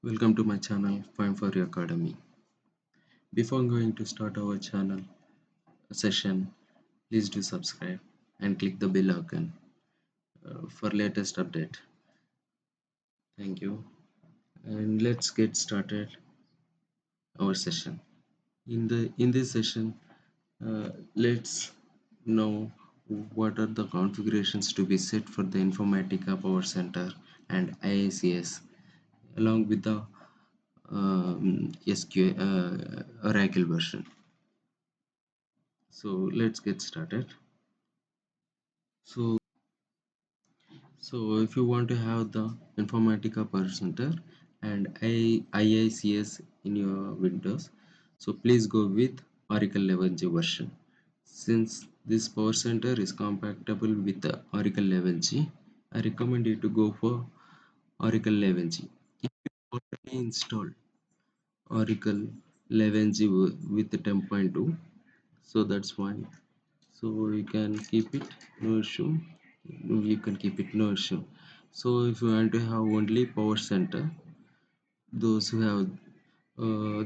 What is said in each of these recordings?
Welcome to my channel Fine for Your Academy. Before going to start our channel session, please do subscribe and click the bell icon for latest update. Thank you. And let's get started our session. In this session, let's know what are the configurations to be set for the Informatica PowerCenter and IACS along with the SQL Oracle version. So let's get started. So if you want to have the Informatica PowerCenter and IICS in your Windows, so please go with Oracle 11G version. Since this PowerCenter is compatible with the Oracle 11G, I recommend you to go for Oracle 11G. If you already installed Oracle 11G with the 10.2, so that's fine. So you can keep it, no issue. You can keep it, no issue. So if you want to have only power center, those who have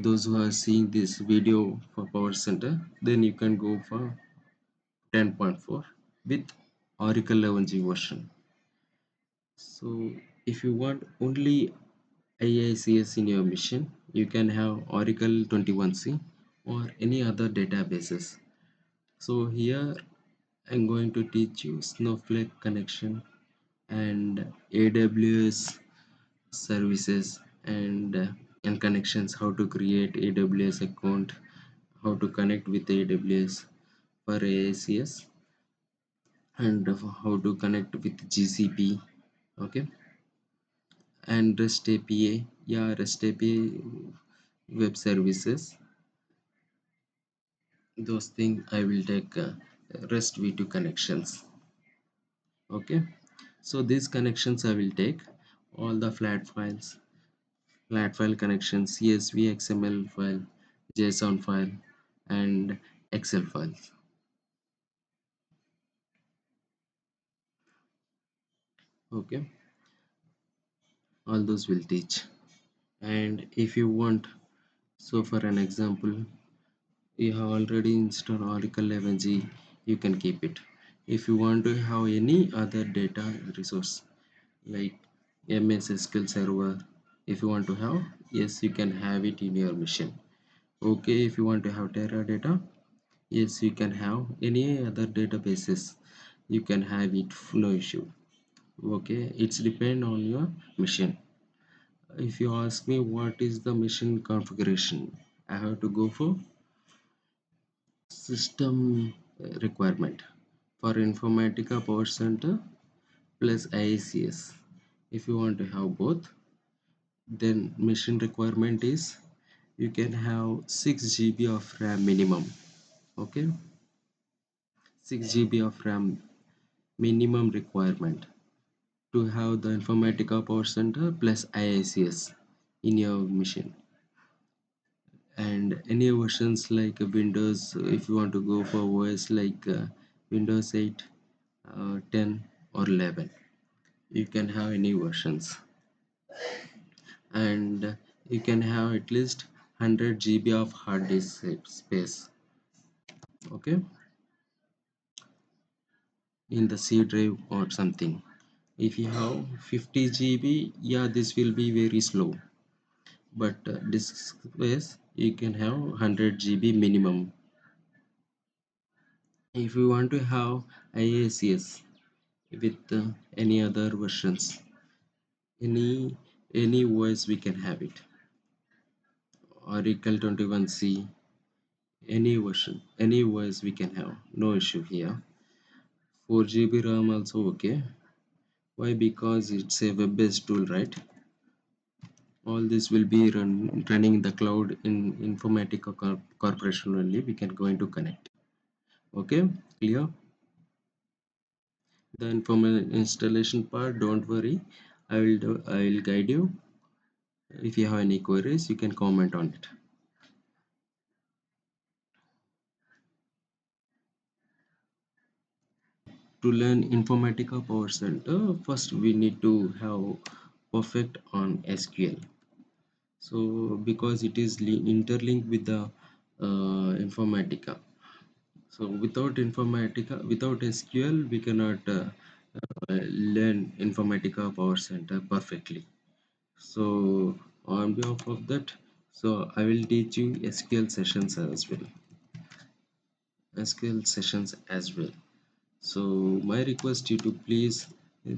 those who are seeing this video for power center, then you can go for 10.4 with Oracle 11G version. So if you want only IICS in your machine, you can have Oracle 21C or any other databases. So here I'm going to teach you Snowflake connection and AWS services and connections, how to create AWS account, how to connect with AWS for AACS, and how to connect with GCP. Okay, and REST API. Yeah, REST API web services. Those things I will take REST v2 connections. Okay, so these connections I will take all the flat file connections, CSV, XML file, JSON file, and Excel files. Okay, all those will teach. And if you want, so for an example, you have already installed Oracle 11G, you can keep it. If you want to have any other data resource like MS SQL server, if you want to have, yes, you can have it in your machine. Okay, if you want to have Teradata, yes, you can have any other databases. You can have it, no issue. Okay, it's depend on your machine. If you ask me what is the machine configuration, I have to go for system requirement for Informatica Power Center plus IACS. If you want to have both, then machine requirement is you can have 6 GB of RAM minimum. Okay, 6 GB of RAM minimum requirement to have the Informatica Power Center plus IICS in your machine. And any versions like Windows, if you want to go for OS like Windows 8, 10 or 11, you can have any versions. And you can have at least 100 GB of hard disk space. Okay, in the C drive or something. If you have 50 GB, yeah, this will be very slow, but disk space you can have 100 GB minimum. If you want to have IACS with any other versions, any OS we can have it. Oracle 21C, any version, any OS we can have, no issue here. 4 GB RAM also okay. Why? Because it's a web-based tool, right? All this will be running in the cloud in Informatica Corporation only. We can going to connect. Okay, clear? The installation part, don't worry. I will guide you. If you have any queries, you can comment on it. To learn Informatica Power Center, first we need to have perfect on SQL. So because it is interlinked with the Informatica. So without Informatica, without SQL, we cannot learn Informatica Power Center perfectly. So on behalf of that, so I will teach you SQL sessions as well. SQL sessions as well. So my request you to please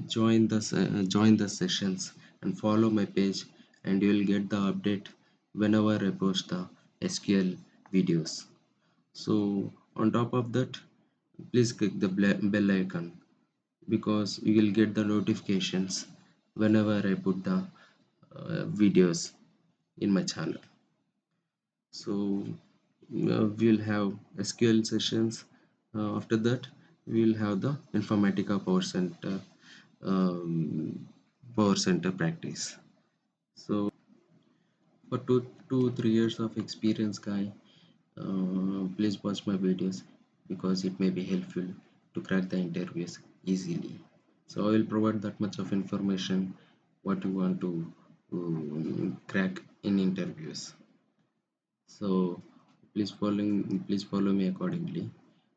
join the sessions and follow my page, and you will get the update whenever I post the SQL videos. So on top of that, please click the bell icon because you will get the notifications whenever I put the videos in my channel. So we'll have SQL sessions. After that, we'll have the Informatica um, Power Center practice. So for 2 3 years of experience, guy, please watch my videos because it may be helpful to crack the interviews easily. So I will provide that much of information what you want to crack in interviews. So please follow me accordingly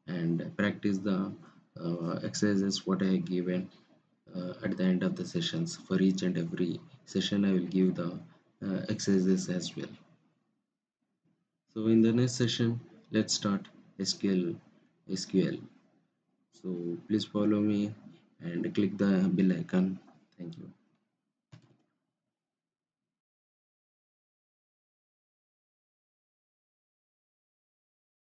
and practice the exercises what I have given at the end of the sessions. For each and every session I will give the exercises as well. So in the next session, let's start SQL. So please follow me and click the bell icon. Thank you.